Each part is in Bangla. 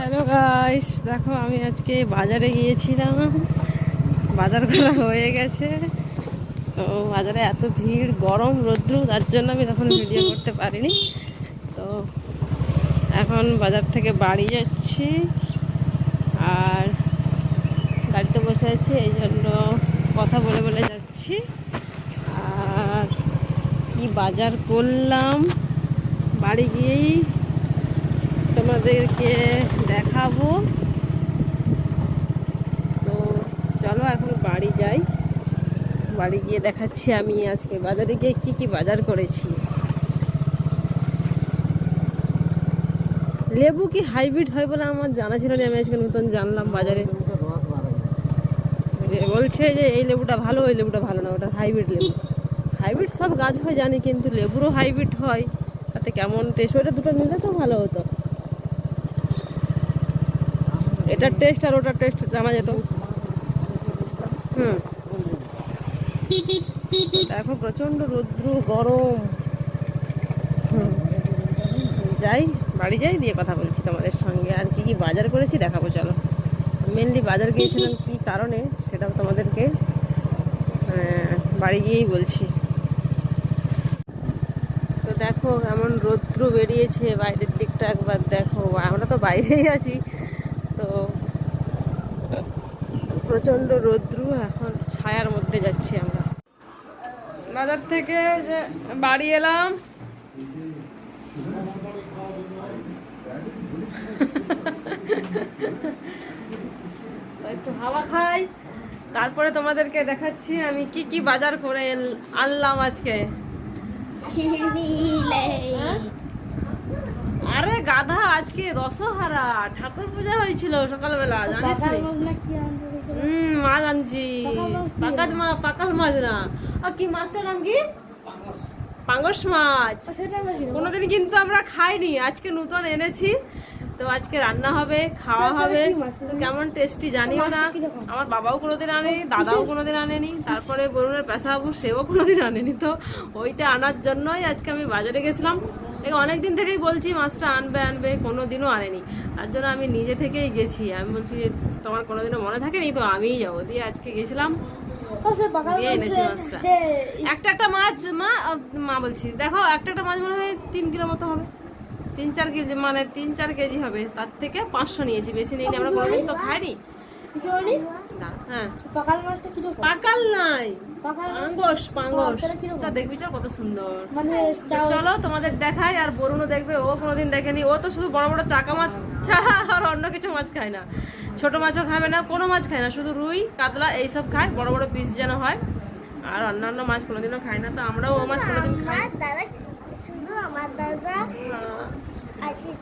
হ্যালো গাইস, দেখো আমি আজকে বাজারে গিয়েছিলাম। বাজার করা হয়ে গেছে। তো বাজারে এত ভিড়, গরম, রৌদ্র, তার জন্য আমি তখন ভিডিও করতে পারিনি। তো এখন বাজার থেকে বাড়ি যাচ্ছি, আর গাড়িতে বসে আছি, এই জন্য কথা বলে বলে যাচ্ছি। আর কি বাজার করলাম বাড়ি গিয়েই তোমাদেরকে দেখাবো। তো চলো এখন বাড়ি যাই, বাড়ি গিয়ে দেখাচ্ছি আমি আজকে বাজারে গিয়ে কি কি বাজার করেছি। লেবু কি হাইব্রিড হয় বলে আমার জানা ছিল না, আমি আজকে নতুন জানলাম বাজারে। বলছে যে এই লেবুটা ভালো, ওই লেবুটা ভালো না, ওটা হাইব্রিড লেবু। হাইব্রিড সব গাছ হয় জানি, কিন্তু লেবুরও হাইব্রিড হয়, তাতে কেমন টেস্ট, ওটা দুটো নিলে তো ভালো হতো। এটার টেস্ট আর ওটার টেস্ট জানা যেত। দেখো প্রচন্ড রৌদ্র, গরম। যাই, বাড়ি যাই, দিয়ে কথা বলছি তোমাদের সঙ্গে। আর কি কি বাজার করেছি দেখাবো, চলো। মেনলি বাজার গিয়েছিলাম কি কারণে, সেটাও তোমাদেরকে বাড়ি গিয়েই বলছি। তো দেখো এমন রৌদ্র বেরিয়েছে, বাইরের দিকটা একবার দেখো। আমরা তো বাইরেই আছি, তো প্রচন্ড রৌদ্র। এখন ছায়ার মধ্যে যাচ্ছি আমরা। বাজার থেকে যে বাড়ি এলাম, একটু হাওয়া খাই, তারপরে তোমাদেরকে দেখাচ্ছি আমি কি কি বাজার করে আনলাম আজকে। আরে গাধা, আজকে দশহারা ঠাকুর পূজা হয়েছিল সকালবেলা, জানিস? মাছ আনছি, পাকাল মাছ না, আর কি মাছটার নাম কি? পাঙ্গস মাছ। কোনোদিন কিন্তু আমরা খাইনি, আজকে নতুন এনেছি। তো আজকে রান্না হবে, খাওয়া হবে। তো কেমন টেস্টি জানিও না। আমার বাবাও কোনোদিন আনেনি, দাদাও কোনোদিন আনেনি, তারপরে বরুণের পেশাবু সেও কোনোদিন আনেনি। তো ওইটা আনার জন্যই আজকে আমি বাজারে গেছিলাম। অনেকদিন থেকেই বলছি মাছটা আনবে আনবে, কোনোদিনও আনেনি। তার জন্য আমি নিজে থেকেই গেছি। আমি বলছি যে তোমার কোনোদিনও মনে থাকেনি, তো আমিই যাবো। দিয়ে আজকে গেছিলাম, এনেছি মাছটা। একটা মাছ মা বলছি, দেখো একটা মাছ মনে হয় 3 কিলো মতো হবে, 3-4 কেজি, মানে 3-4 কেজি হবে। তার থেকে 500 নিয়েছি, বেশি নিইনি। আমরা কোনোদিন তো খাইনি। হ্যাঁ, পাকাল নাই, পাঙ্গস। দেখবি চল কত সুন্দর। চলো তোমাদের দেখাই। আর বরুণও দেখবে, ও কোনোদিন দেখেনি। ও তো শুধু বড় বড় চাকা মাছ ছাড়া আর অন্য কিছু মাছ খায় না। ছোট মাছও খাবে না, কোনো মাছ খায় না, শুধু রুই কাতলা এইসব খায়, বড় বড় পিস যেন হয়। আর অন্যান্য মাছ কোনোদিনও খায় না। তো আমরাও ও মাছ কোনোদিন খাই।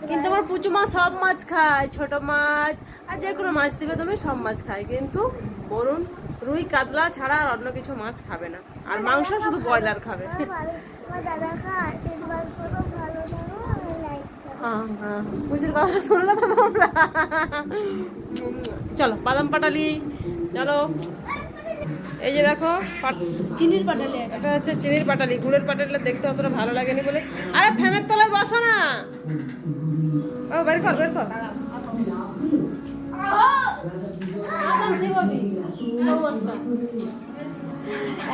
কিন্তু আমার পুচু মা সব মাছ খায়, ছোট মাছ আর যে কোনো মাছ দিবে তুমি, সব মাছ খায়। কিন্তু বরুণ রুই কাতলা ছাড়া আর অন্য কিছু মাছ খাবে না। আর মাংস শুধু ব্রয়লার খাবে। পুজোর কথা শুনলে তো তোমরা। চলো বাদাম পাটালি, চলো। এই যে দেখো চিনির পাটালি, এটা হচ্ছে চিনির পাটালি। গুড়ের পাটালি দেখতে অতটা ভালো লাগেনি বলে। আরে ফ্যানের তলায় বসো না। ও বের কর, বের কর।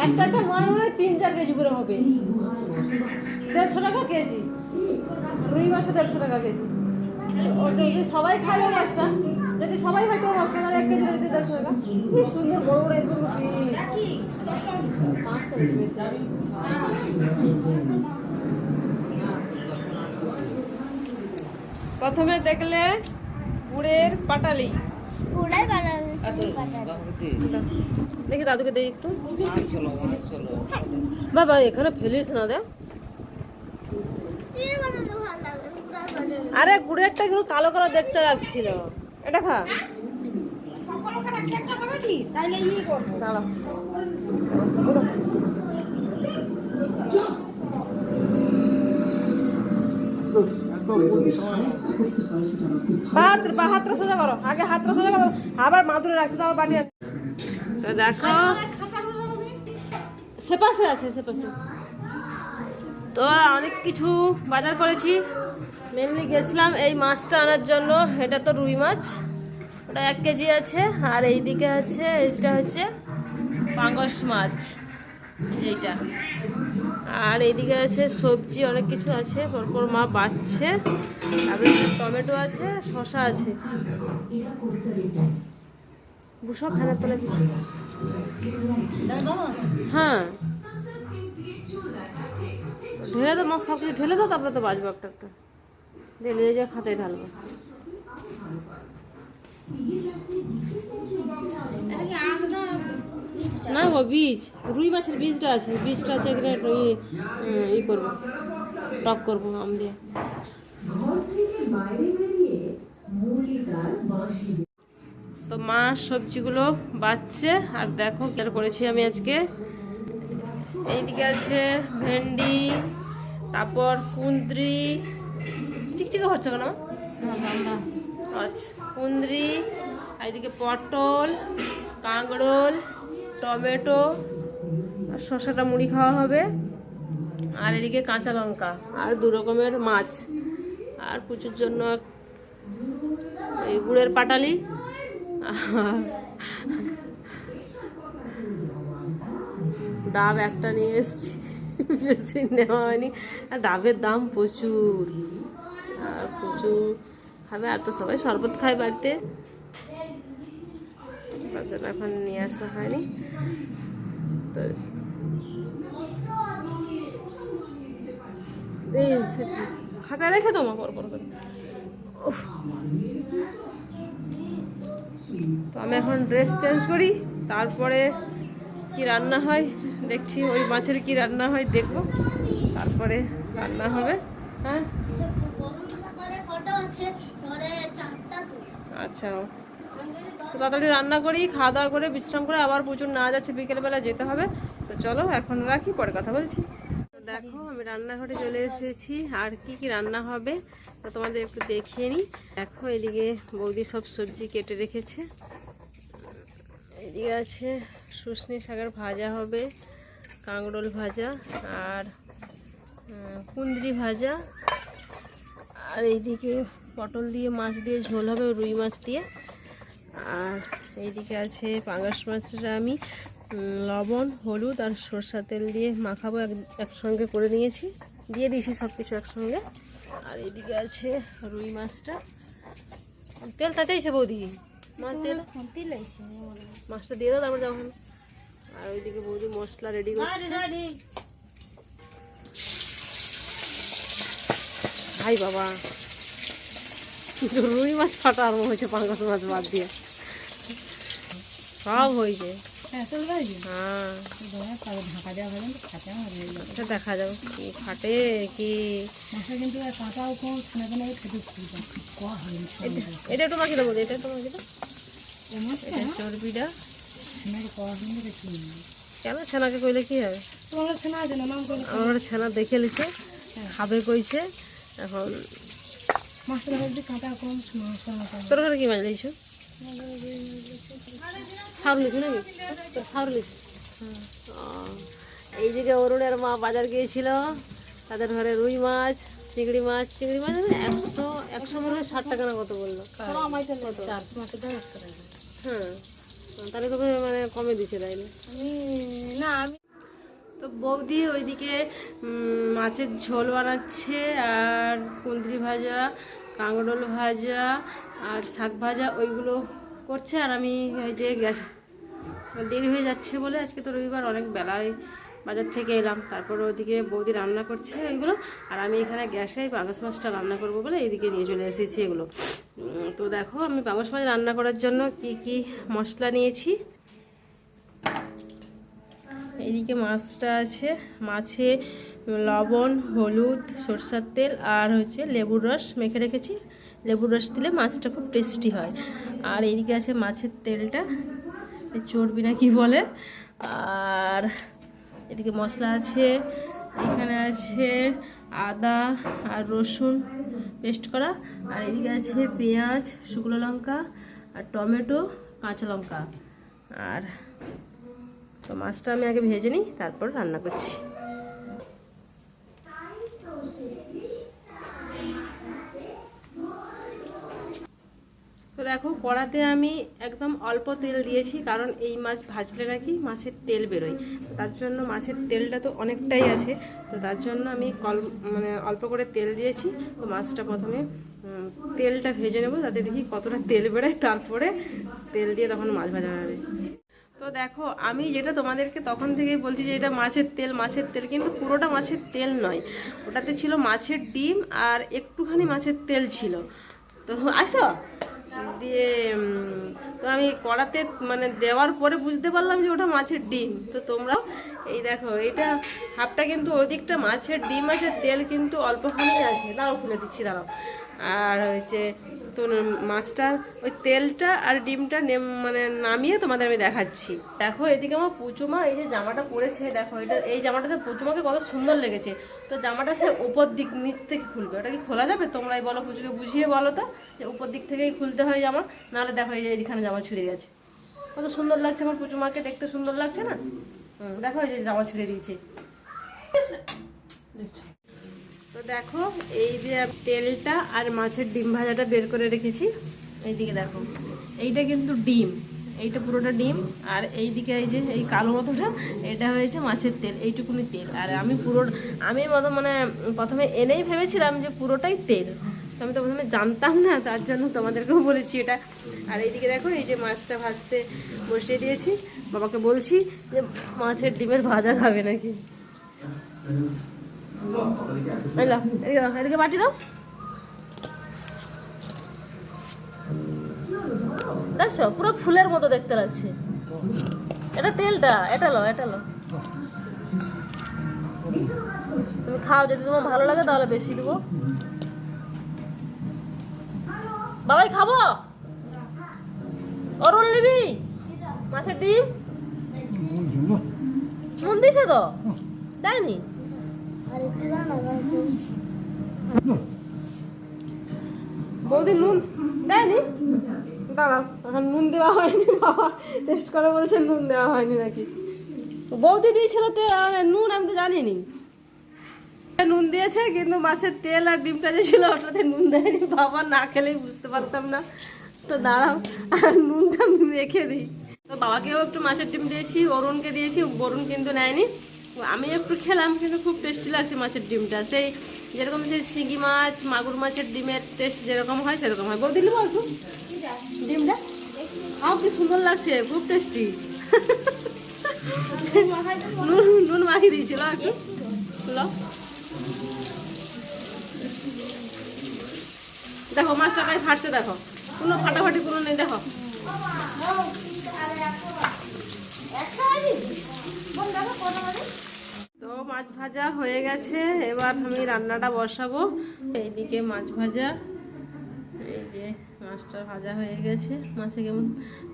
একটা নয় মনে 3-4 কেজি করে হবে। 150 টাকা কেজি রুই মাছ, 150 টাকা কেজি। সবাই খায় ওই মাছটা, যদি সবাই হয়তো মাছটা 1 কেজি দিতে 150 টাকা। কি সুন্দর বড় বড় এরকম পিস। প্রথমে দেখলে গুড়ের পাটালি। দেখি দাদুকে দেখি একটু। বাবা এখানে ফেলিস না দে। আরে গুড়েরটা কিন্তু কালো কালো দেখতে লাগছিল। এটা খা। হাতটা সোজা করো, আগে হাতটা সোজা করো। আবার মাদুরে রাখছে, তাও বাড়ি। তো দেখো সেপাশে আছে, সেপাশে। তো অনেক কিছু বাজার করেছি। মেনলি গেছিলাম এই মাছটা আনার জন্য। এটা তো রুই মাছ, ওটা 1 কেজি আছে। আর এইদিকে আছে, এইটা হচ্ছে পাঙ্গাস মাছ, এইটা। আর এইদিকে আছে সবজি, অনেক কিছু আছে, পরপর মা বাছছে। তারপরে টমেটো আছে, শসা আছে। বুসা খানার তলায় কিছু, হ্যাঁ ঢেলে দাও মা, সব কিছু ঢেলে দাও, তারপরে তো বাজবো একটা একটা দিয়ে নিয়ে যা খাঁচায় ঢালবো। না গো, বীজ, রুই মাছের বীজটা আছে, বীজটা আছে এখানে ই করবো, টক করবো আম দিয়ে। তো মা সবজিগুলো বাছছে। আর দেখো কি করেছি আমি আজকে। এইদিকে আছে ভেন্ডি, তারপর কুঁদরি, চিকচিকে হচ্ছে কেন, আচ্ছা কুঁদরি, আর এদিকে পটল, কাঁকরোল, টমেটো, আর শসাটা মুড়ি খাওয়া হবে। আর এদিকে কাঁচা লঙ্কা, আর 2 রকমের মাছ, আর পুচুর জন্য এই গুড়ের পাটালি। ডাব একটা নিয়ে এসছি, বেশি নেওয়া হয়নি। আর ডাবের দাম প্রচুর, আর প্রচুর খাবে। আর তো সবাই শরবত খায় বাড়িতে, তার জন্য এখন নিয়ে আসা হয়নি। তো এই খাঁচায় রেখে তো মা পর করে। তো আমি এখন ড্রেস চেঞ্জ করি, তারপরে কি রান্না হয় দেখছি। ওই মাছের কি রান্না হয় দেখবো, তারপরে রান্না হবে। হ্যাঁ আচ্ছা, তো তাড়াতাড়ি রান্না করি, খাওয়া দাওয়া করে বিশ্রাম করে আবার প্রচুর না যাচ্ছে, বিকেলবেলা যেতে হবে। তো চলো এখন রাখি, পরে কথা বলছি। তো দেখো আমি রান্নাঘরে চলে এসেছি, আর কি কি রান্না হবে তো তোমাদের একটু দেখিয়ে নিই। দেখো এদিকে বৌদি সব সবজি কেটে রেখেছে। এদিকে আছে শুশনি শাকের ভাজা হবে, কাঁকরোল ভাজা, আর কুঁদরি ভাজা। আর এইদিকে পটল দিয়ে মাছ দিয়ে ঝোল হবে, রুই মাছ দিয়ে। আর এইদিকে আছে পাঙ্গাস মাছটা আমি লবণ, হলুদ আর সরষা তেল দিয়ে মাখাবো, একসঙ্গে করে নিয়েছি, দিয়ে দিয়েছি সব কিছু একসঙ্গে। আর এইদিকে আছে রুই মাছটা, তেল তাতেইছে বৌদি, মাছ তেল মাছটা দিয়ে দাও তারপর যখন। আর ওইদিকে বৌদি মশলা রেডি করছে। ভাই বাবা, রুই মাছ ফাটা আরম্ভ হয়েছে, পাঙ্গাস মাছ বাদ দিয়ে সব হয়েছে। হ্যাঁ দেখা যাবে কি ফাটে কি। এটা একটু মাখি দেবো, এটা একটু মাখি দাও, চর্বিটা। কেন ছানাকে কইলে কি হবে, আমার ছানা দেখে লিছে, খাবে কইছে। এখন তোর ঘরে কি মাছ দিয়েছো, সার লিখি নাকি, সার লিখি। এইদিকে অরুণের মা বাজার গিয়েছিল, তাদের ঘরে রুই মাছ, চিংড়ি মাছ 100 মনে হয় 60 টাকা না কত বললো। হ্যাঁ তাহলে তোকে মানে কমে দিচ্ছে, তাই না? আমি তো বৌদি ওইদিকে মাছের ঝোল বানাচ্ছে, আর কুঁদরি ভাজা, কাঁকরোল ভাজা, আর শাক ভাজা ওইগুলো করছে। আর আমি ওই যে গ্যাস দেরি হয়ে যাচ্ছে বলে, আজকে তো রবিবার অনেক বেলায় বাজার থেকে এলাম, তারপরে ওইদিকে বৌদি রান্না করছে ওইগুলো। আর আমি এখানে গ্যাসে পাঙ্গাস মাছটা রান্না করবো বলে এইদিকে নিয়ে চলে এসেছি এগুলো। তো দেখো আমি পাঙ্গাস মাছ রান্না করার জন্য কি কি মশলা নিয়েছি। এইদিকে মাছটা আছে, মাছে লবণ, হলুদ, সরষের তেল আর হচ্ছে লেবুর রস মেখে রেখেছি। লেবুর রস দিলে মাছটা খুব টেস্টি হয়। আর এইদিকে আছে মাছের তেলটা, চর্বি না কি বলে। আর এদিকে মশলা আছে, এখানে আছে আদা আর রসুন পেস্ট করা। আর এদিকে আছে পেঁয়াজ, শুকনো লঙ্কা আর টমেটো, কাঁচা লঙ্কা। আর তো মাছটা আমি আগে ভেজে নিই, তারপর রান্না করছি। দেখো কড়াতে আমি একদম অল্প তেল দিয়েছি, কারণ এই মাছ ভাজলে নাকি মাছের তেল বেরোয়, তার জন্য মাছের তেলটা তো অনেকটাই আছে, তো তার জন্য আমি মানে অল্প করে তেল দিয়েছি। তো মাছটা প্রথমে তেলটা ভেজে নেবো, তাতে দেখি কতটা তেল বেরোয়, তারপরে তেল দিয়ে তখন মাছ ভাজা হবে। তো দেখো আমি যেটা তোমাদেরকে তখন থেকেই বলছি যে এটা মাছের তেল, কিন্তু পুরোটা মাছের তেল নয়, ওটাতে ছিল মাছের ডিম আর একটুখানি মাছের তেল ছিল। তো আসো দিয়ে তো আমি কড়াতে মানে দেওয়ার পরে বুঝতে পারলাম যে ওটা মাছের ডিম। তো তোমরাও এই দেখো, এইটা হাফটা কিন্তু ওই দিকটা মাছের ডিম আছে, তেল কিন্তু অল্পখানি আছে, দাঁড়াও খুলে দিচ্ছি, দাঁড়াও। আর হচ্ছে তো মাছটা ওই তেলটা আর ডিমটা মানে নামিয়ে তোমাদের আমি দেখাচ্ছি। দেখো এদিকে আমার পুচুমা এই যে জামাটা পরেছে, দেখো এটা এই জামাটাতে পুচুমাকে কত সুন্দর লেগেছে। তো জামাটা সে উপর দিক নিচ থেকে খুলবে, ওটা কি খোলা যাবে? তোমরাই বলো, পুচুকে বুঝিয়ে বলো তো যে উপর দিক থেকেই খুলতে হয় জামা, নাহলে দেখো এই যে এইখানে জামা ছিঁড়ে গেছে। কত সুন্দর লাগছে আমার পুচুমাকে, দেখতে সুন্দর লাগছে না? দেখো এই যে জামা ছিঁড়ে দিয়েছে। তো দেখো এই যে তেলটা আর মাছের ডিম ভাজাটা বের করে রেখেছি, এইদিকে দেখো এইটা কিন্তু ডিম, এইটা পুরোটা ডিম, আর এইদিকে এই যে এই কালো মতোটা এটা হয়েছে মাছের তেল, এইটুকুনি তেল। আর আমি মানে প্রথমে এনেই ভেবেছিলাম যে পুরোটাই তেল, আমি তো প্রথমে জানতাম না, তার জন্য তোমাদেরকেও বলেছি এটা। আর এইদিকে দেখো এই যে মাছটা ভাজতে বসিয়ে দিয়েছি, বাবাকে বলছি যে মাছের ডিমের ভাজা খাবে নাকি। এদিকে বাটি দাও, দেখছো পুরো ফুলের মতো দেখতে লাগছে। এটা তেলটা, এটা লো তুমি খাও, যদি তোমার ভালো লাগে তাহলে বেশি দেবো। বাবাই খাবো, অরুণ নিবি মাছের ডিম? নুন দিছে তো, দেয়নি? বৌদি নুন দেয়নি? দাঁড়াও, এখন নুন দেওয়া হয়নি, বাবা টেস্ট করে বলছে নুন দেওয়া হয়নি নাকি। বৌদি দিয়েছিল নুন, আমি তো জানিনি। নুন দিয়েছে, কিন্তু মাছের তেল আর ডিমটা যে ছিল ওটাতে নুন দেয়নি, বাবা না খেলেই বুঝতে পারতাম না। তো দাঁড়াও আর নুনটা মেখে দিই। তো বাবাকেও একটু মাছের ডিম দিয়েছি, অরুণকে দিয়েছি, অরুণ কিন্তু নেয়নি। আমি একটু খেলাম, কিন্তু খুব টেস্টি লাগছে মাছের ডিমটা, সেই যেরকম সেই শিঙি মাছ মাগুর মাছের ডিমের টেস্ট যেরকম হয় সেরকম হয়। বৌদি নিবো একটু ডিমটা, খাও, কি সুন্দর লাগছে, খুব টেস্টি। নুন মাখিয়ে দিয়েছিল একটু, দেখো মাছটা প্রায় ফাটছে, দেখো কোনো ফাটাফাটি কোনো নেই, দেখো। তো মাছ ভাজা হয়ে গেছে, এবার আমি রান্নাটা বসাবো। এইদিকে মাছ ভাজা, এই যে মাছটা ভাজা হয়ে গেছে। মাছে কেমন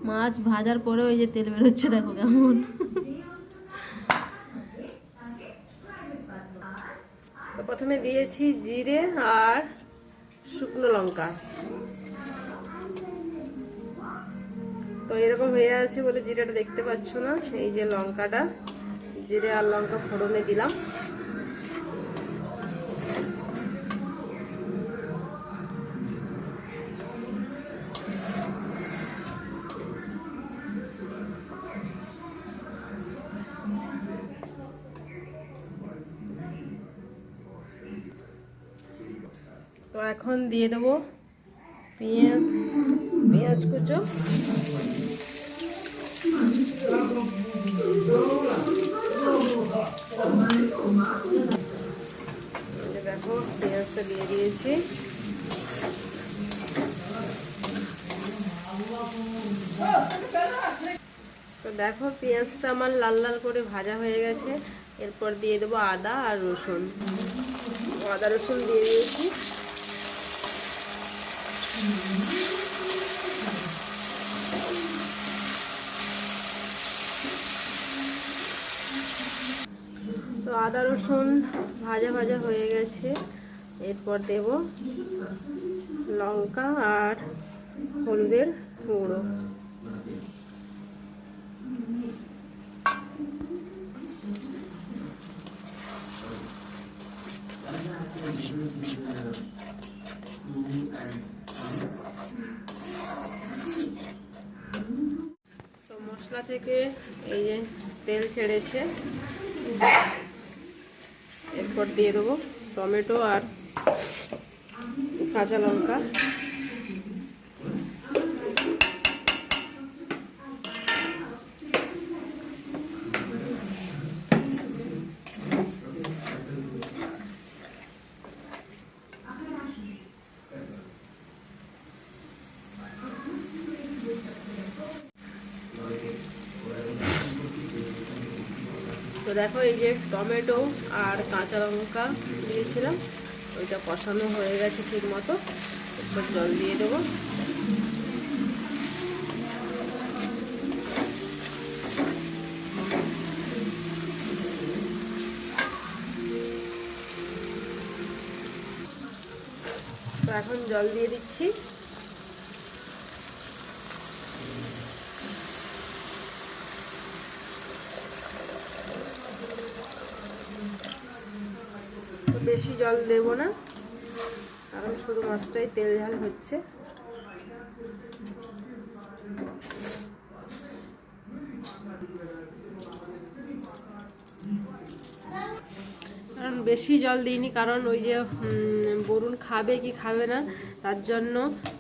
মাছ ভাজার পরে ওই যে তেল বেরোচ্ছে, দেখো কেমন। তো প্রথমে দিয়েছি জিরে আর শুকনো লঙ্কা, তো এরকম হয়ে আছে বলে জিরেটা দেখতে পাচ্ছ না। এই যে লঙ্কাটা, জিরে আর লঙ্কা ফোড়নে দিলাম। তো এখন দিয়ে দেবো পেঁয়াজ কুচো, দেখো পেঁয়াজটা দিয়ে দিয়েছি। তো দেখো পেঁয়াজটা আমার লাল লাল করে ভাজা হয়ে গেছে, এরপর দিয়ে দেবো আদা আর রসুন। আদা রসুন দিয়ে দিয়েছি। তো আদা রসুন ভাজা ভাজা হয়ে গেছে, এরপর দেব লঙ্কা আর হলুদের গুঁড়ো। থেকে এই যে তেল ছেড়েছে, এরপর দিয়ে দেবো টমেটো আর কাঁচা লঙ্কা। তো দেখো এই যে টমেটো আর কাঁচা লঙ্কা দিয়েছিলাম, ওইটা কষানো হয়ে গেছে ঠিক মতো। এরপর জল দিয়ে দেবো। তো এখন জল দিয়ে দিচ্ছি। বেশি জল দেব না, কারণ শুধু মাছটাই তেল ঝাল হচ্ছে। কারণ বেশি জল দিইনি, কারণ ওই যে বরুণ খাবে কি খাবে না, তার জন্য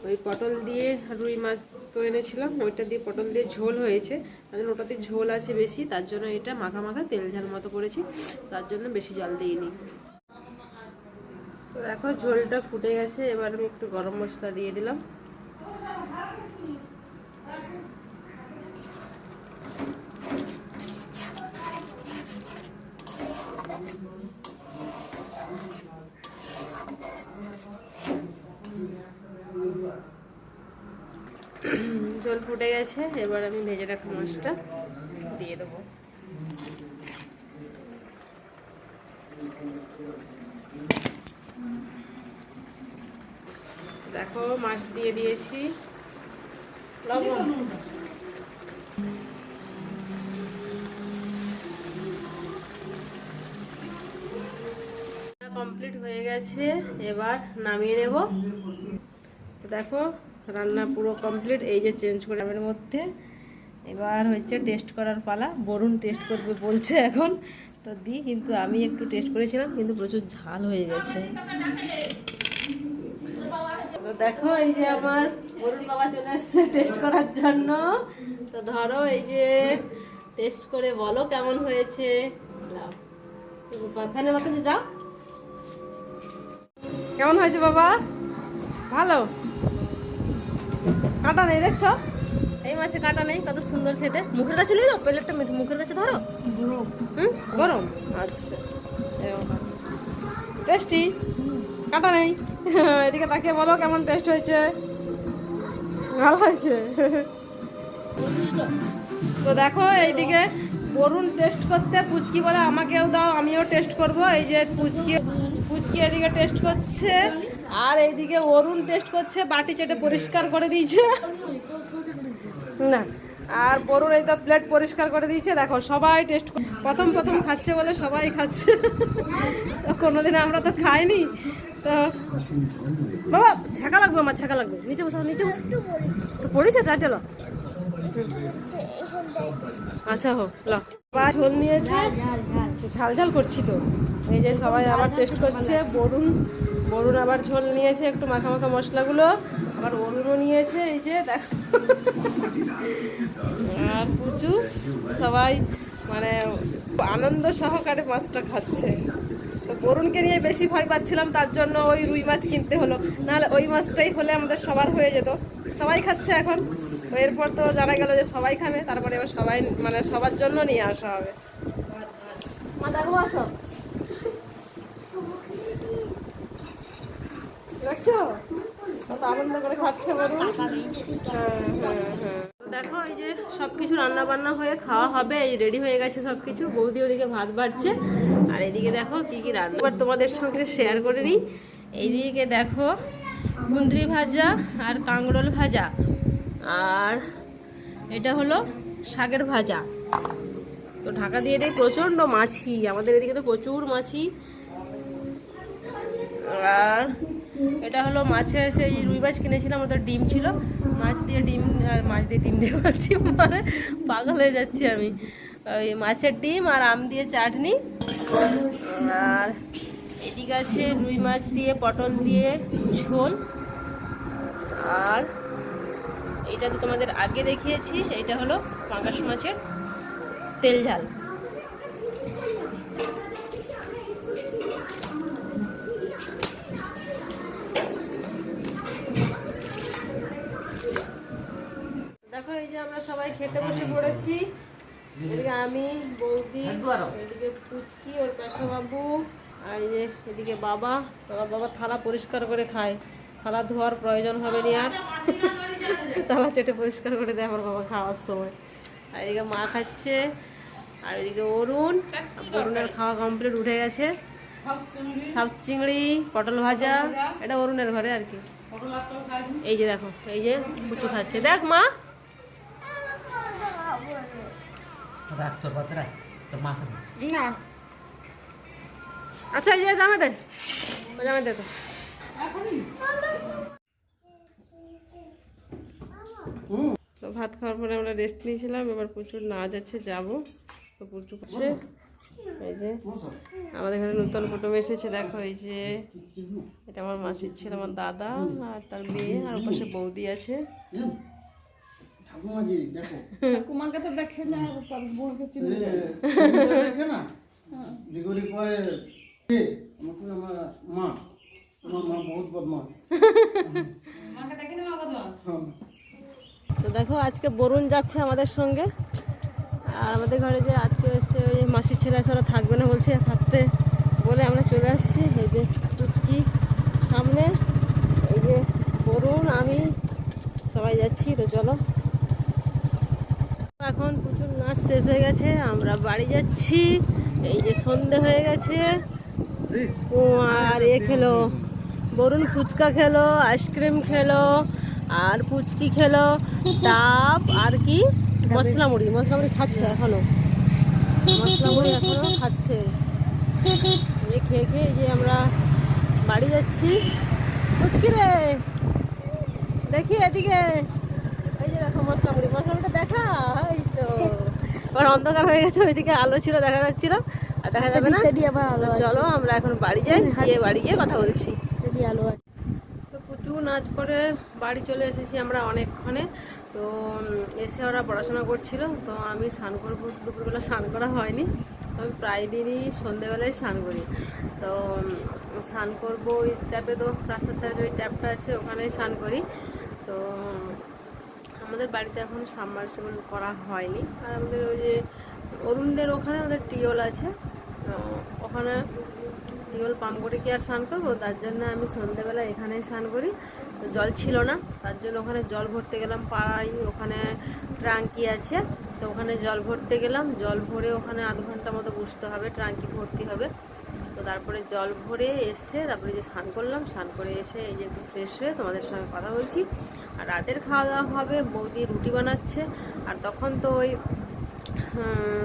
ওই পটল দিয়ে রুই মাছ তো এনেছিলাম, ওইটা দিয়ে পটল দিয়ে ঝোল হয়েছে, তার জন্য ওটাতে ঝোল আছে বেশি, তার জন্য এটা মাখা মাখা তেল ঝাল মতো করেছি, তার জন্য বেশি জল দিইনি। তো দেখো ঝোলটা ফুটে গেছে, এবার আমি একটু গরম মশলা দিয়ে দিলাম। ঝোল ফুটে গেছে, এবার আমি ভেজে রাখা মাছটা দিয়ে দেবো। দেখো মাছ দিয়ে দিয়েছি, লবণ। কমপ্লিট হয়ে গেছে, এবার নামিয়ে নেব। তো দেখো রান্না পুরো কমপ্লিট। এই যে চেঞ্জ করে এর মধ্যে এবার হচ্ছে টেস্ট করার পালা। বরুণ টেস্ট করবে বলছে এখন, তো দিই, কিন্তু আমি একটু টেস্ট করেছিলাম, কিন্তু প্রচুর ঝাল হয়ে গেছে। তো দেখো এই যে আমার বরুণ বাবা চলে আসছে টেস্ট করার জন্য। তো ধরো এই যে টেস্ট করে বলো কেমন হয়েছে। ফ্যানের মাথায় যাও, কেমন হয়েছে বাবা? ভালো? কাঁটা নেই দেখছো, এই মাছে কাঁটা নেই, কত সুন্দর খেতে। মুখের কাছে নিয়ে যাও, প্লেটটা মুখের কাছে ধরো। গরম? আচ্ছা, টেস্টি, কাঁটা নেই। এদিকে তাকিয়ে বলো কেমন টেস্ট হয়েছে। ভালো হয়েছে। তো দেখো এইদিকে বরুণ টেস্ট করতে, পুচকি বলে আমাকেও দাও, আমিও টেস্ট করব। এই যে পুচকি এদিকে টেস্ট করছে, আর এইদিকে অরুণ টেস্ট করছে, বাটি চেটে পরিষ্কার করে দিয়েছে না, আর বরুণ এই তো প্লেট পরিষ্কার করে দিয়েছে। দেখো সবাই টেস্ট, প্রথম খাচ্ছে বলে সবাই খাচ্ছে। তো কোনোদিন আমরা তো খাইনি। তো বাবা ছাকা লাগবে, আমার ছাকা লাগবে, নিচে বসো, নিচে বসো। পড়েছে তাই লো। আচ্ছা হোক, লো। ঝোল নিয়েছে, ঝাল ঝাল করছি তো। এই যে সবাই আবার টেস্ট করছে। বরুণ আবার ঝোল নিয়েছে, একটু মাখা মাখা মশলাগুলো। আবার অরুণও নিয়েছে, এই যে দেখো। আর পুচু, সবাই মানে আনন্দ সহকারে মাছটা খাচ্ছে। তো বরুণকে নিয়ে বেশি ভয় পাচ্ছিলাম, তার জন্য ওই রুই মাছ কিনতে হলো, নাহলে ওই মাছটাই হলে আমাদের সবার হয়ে যেত। সবাই খাচ্ছে এখন। এরপর তো জানা গেল যে সবাই খাবে, তারপরে এবার সবাই মানে সবার জন্য নিয়ে আসা হবে। মা দেখো, আসো, দেখছো কত আনন্দ করে খাচ্ছে বরুণ। দেখো এই যে সবকিছু রান্না বান্না হয়ে খাওয়া হবে, এই রেডি হয়ে গেছে সবকিছু। বৌদি ওদিকে ভাত বাড়ছে, আর এদিকে দেখো কি কি রান্না এবার তোমাদের সঙ্গে শেয়ার করে নিই। এইদিকে দেখো কুঁদরি ভাজা আর কাঁকরোল ভাজা, আর এটা হলো শাকের ভাজা। তো ঢাকা দিয়ে দিই, প্রচণ্ড মাছি আমাদের এদিকে, তো প্রচুর মাছি। আর এটা হলো মাছের সেই রুই মাছ কিনেছিলাম, ওদের ডিম ছিল, মাছ দিয়ে ডিম দিয়ে বলছি, মানে পাগল হয়ে যাচ্ছি আমি। ওই মাছের ডিম আর আম দিয়ে চাটনি, আর এদিকে আছে রুই মাছ দিয়ে পটল দিয়ে ঝোল, আর এইটা তো তোমাদের আগে দেখিয়েছি, এইটা হলো পাঙ্গাস মাছের তেল ঝাল। দেখো এই যে আমরা সবাই খেতে বসে পড়েছি, এদিকে আমি, বৌদি, এদিকে পুচকি, ওর পেশা বাবু, আর এই যে এদিকে বাবা থালা পরিষ্কার করে খায়, থালা ধোয়ার প্রয়োজন হবে না আর, থালা চেটে পরিষ্কার করে দেয় আমার বাবা খাওয়ার সময়। আর এদিকে মা খাচ্ছে, আর এদিকে অরুণের খাওয়া কমপ্লিট, উঠে গেছে। সাপ চিংড়ি, পটল ভাজা, এটা অরুণের ঘরে আর কি। এই যে দেখো, এই যে পুচু খাচ্ছে, দেখ মা। আচ্ছা এই যে জামা দে তো। তো ভাত খাওয়ার পরে আমরা রেস্ট নিয়েছিলাম, এবার প্রচুর নাচ আছে, যাবো। তো প্রচুর করছে, এই যে আমাদের ঘরে নতুন কুটুম এসেছে, দেখো এই যে এটা আমার মাসির ছেলে, আমার দাদা আর তার মেয়ে, আর ওপাশে বৌদি আছে। ঠাকুমাকে তো দেখে না, তার বউকে চিনে দেখে না। তো দেখো আজকে বরুণ যাচ্ছে আমাদের সঙ্গে, আর আমাদের ঘরে যে আজকে এসে ওই মাসির ছেলে আছে, ওরা থাকবে না বলছে, থাকতে বলে আমরা চলে আসছি। এই যে পুচকি সামনে, এই যে বরুণ, আমি সবাই যাচ্ছি। তো চলো, এখন প্রচুর নাচ শেষ হয়ে গেছে, আমরা বাড়ি যাচ্ছি। এই যে সন্ধে হয়ে গেছে, আর খেলো বরুণ, ফুচকা খেলো, আইসক্রিম খেলো, আর পুচকি খেলো ডাব, আর কি মশলা মুড়ি খাচ্ছে এখনো, মশলা মুড়ি এখনো খাচ্ছে। খেয়ে খেয়ে যে আমরা বাড়ি যাচ্ছি। পুচকি রে, দেখি এদিকে, এই যে দেখো মশলা মুড়িটা দেখা, এই তো আবার অন্ধকার হয়ে গেছে, ওইদিকে আলো ছিল, দেখা যাচ্ছিল, আর দেখা যাবে না। চলো আমরা এখন বাড়ি যাই, গিয়ে বাড়ি গিয়ে কথা বলছি। আলো আছে। তো প্রচুর নাচ করে বাড়ি চলে এসেছি আমরা অনেকক্ষণে। তো এসে ওরা পড়াশোনা করছিল, তো আমি স্নান করবো, দুপুরবেলা স্নান করা হয়নি, আমি প্রায় দিনই সন্ধ্যেবেলায় স্নান করি। তো স্নান করবো ওই ট্যাপে, তো রাস্তার ধারে ওই ট্যাপটা আছে, ওখানেই স্নান করি। তো আমাদের বাড়িতে এখন সাবমার্সিবল করা হয়নি, আর আমাদের ওই যে অরুণদের ওখানে আমাদের টিউবওয়েল আছে, ওখানে টিউবওয়েল পাম্প করে কি আর স্নান করবো, তার জন্য আমি সন্ধ্যেবেলা এখানেই স্নান করি। তো জল ছিল না, তার জন্য ওখানে জল ভরতে গেলাম, পাড়ায় ওখানে ট্যাঙ্কি আছে, তো ওখানে জল ভরতে গেলাম। জল ভরে ওখানে আধ ঘন্টা মতো বসতে হবে, ট্যাঙ্কি ভর্তি হবে। তো তারপরে জল ভরে এসে তারপরে যে স্নান করলাম, স্নান করে এসে এই যে ফ্রেশ হয়ে তোমাদের সঙ্গে কথা বলছি। আর রাতের খাওয়া দাওয়া হবে, বৌদি রুটি বানাচ্ছে। আর তখন তো ওই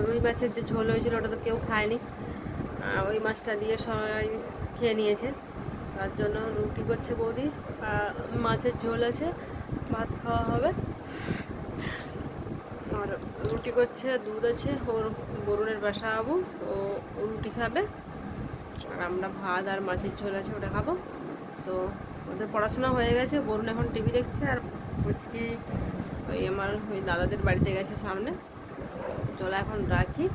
রুই মাছের যে ঝোল হয়েছিল, ওটা তো কেউ খায়নি, ওই মাছটা দিয়ে সবাই খেয়ে নিয়েছে, তার জন্য রুটি করছে বৌদি, মাছের ঝোল আছে, ভাত খাওয়া হবে। আর রুটি করছে, দুধ আছে, ওর বরুণের বাসা বাবু, ও রুটি খাবে, আর আমরা ভাত আর মাছের ঝোল আছে, ওটা খাবো। তো ওদের পড়াশোনা হয়ে গেছে, বরুণ এখন টিভি দেখছে, আর পুচকি ওই আমার ওই দাদাদের বাড়িতে গেছে সামনে। চলো এখন রাখি।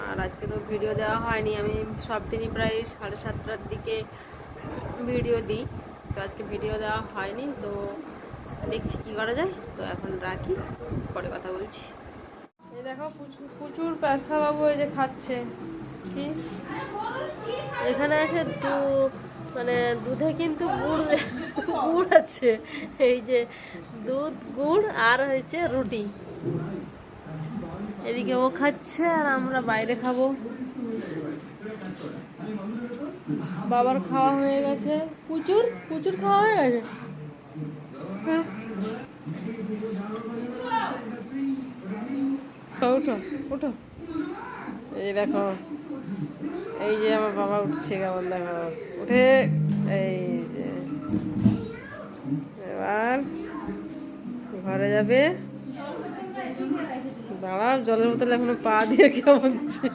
আর আজকে তো ভিডিও দেওয়া হয়নি, আমি সব দিনই প্রায় 7:30টার দিকে ভিডিও দিই, তো আজকে ভিডিও দেওয়া হয়নি। তো দেখছি কি করা যায়। তো এখন রাখি, পরে কথা বলছি। এই দেখো প্রচুর পেশা বাবু এই যে খাচ্ছে, কি এখানে আছে মানে দুধে কিন্তু গুড় আছে, এই যে দুধ, গুড় আর হচ্ছে রুটি। এদিকে ও খাচ্ছে, আর আমরা বাইরে খাবো। বাবার খাওয়া হয়ে গেছে, প্রচুর খাওয়া হয়ে গেছে। উঠো, এই দেখো, এই যে আমার বাবা উঠছে, কেমন দেখো, উঠে এই যে এবার ঘরে যাবে। দাঁড়াও, জলের বোতলে এখনো পা দিয়ে কেমন হচ্ছে।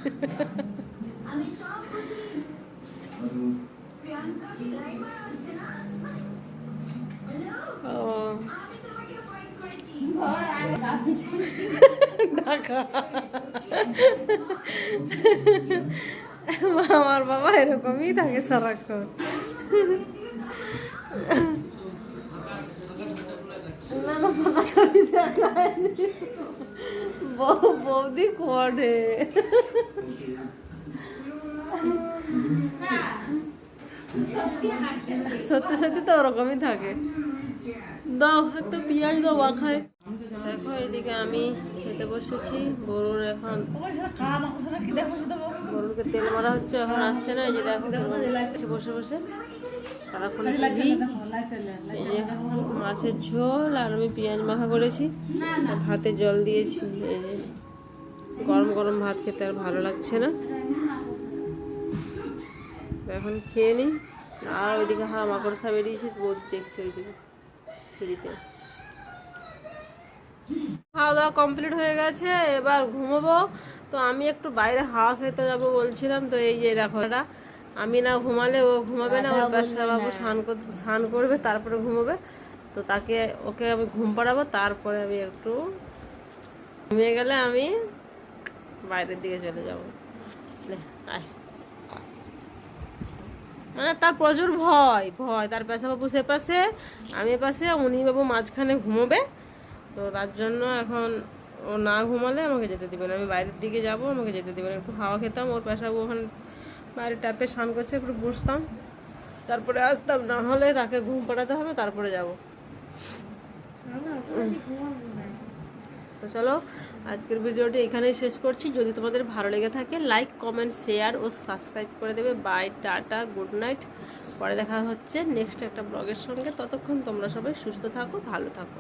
আমার বাবা এরকমই থাকে সারাক্ষণ। না না, ফাঁকা ছবি দেখায়নি, বৌদি করে। সত্যি সত্যি তো ওরকমই থাকে। দাও একটা পেঁয়াজ দাও, খায়। দেখো এদিকে আমি খেতে বসেছি। বরুণ এখন বরুণকে তেল মারা হচ্ছে, এখন আসছে না। এই যে দেখো বসে বসে সারাক্ষণ টিভি। এই যে মাছের ঝোল আর আমি পেঁয়াজ মাখা করেছি, ভাতে জল দিয়েছি। এই যে গরম গরম ভাত খেতে আর ভালো লাগছে না, এখন খেয়ে নিই। আর ওইদিকে মাকড়সা বেরিয়েছে, রোদ দেখছে ওইদিকে সিঁড়িতে। খাওয়া দাওয়া কমপ্লিট হয়ে গেছে, এবার ঘুমোবো। তো আমি একটু বাইরে হাওয়া খেতে যাবো বলছিলাম। তো এই যে দেখো, আমি না ঘুমালে ও ঘুমাবে না, ওর বাসা বাবু স্নান করবে তারপরে ঘুমোবে। তো ওকে আমি ঘুম পাড়াবো, তারপরে আমি একটু ঘুমিয়ে গেলে আমি বাইরের দিকে চলে যাবো। মানে তার প্রচুর ভয়, তার পেশা বাবু সে পাশে, আমি পাশে, উনি বাবু মাঝখানে ঘুমোবে। তো তার জন্য এখন ও না ঘুমালে আমাকে যেতে দিবে না। আমি বাইরের দিকে যাব, আমাকে যেতে দিবে না। একটু হাওয়া খেতাম, ওর পেশা বাবু ওখানে বাইরে ট্যাপে স্নান করছে, একটু বসতাম, তারপরে আসতাম। না হলে তাকে ঘুম পাড়াতে হবে, তারপরে যাব। তো চলো, আজকের ভিডিওটি এখানেই শেষ করছি। যদি তোমাদের ভালো লেগে থাকে, লাইক, কমেন্ট, শেয়ার ও সাবস্ক্রাইব করে দেবে। Bye, tata, good night. পরে দেখা হচ্ছে নেক্সট একটা ব্লগের সঙ্গে। ততক্ষণ তোমরা সবাই সুস্থ থাকো, ভালো থাকো।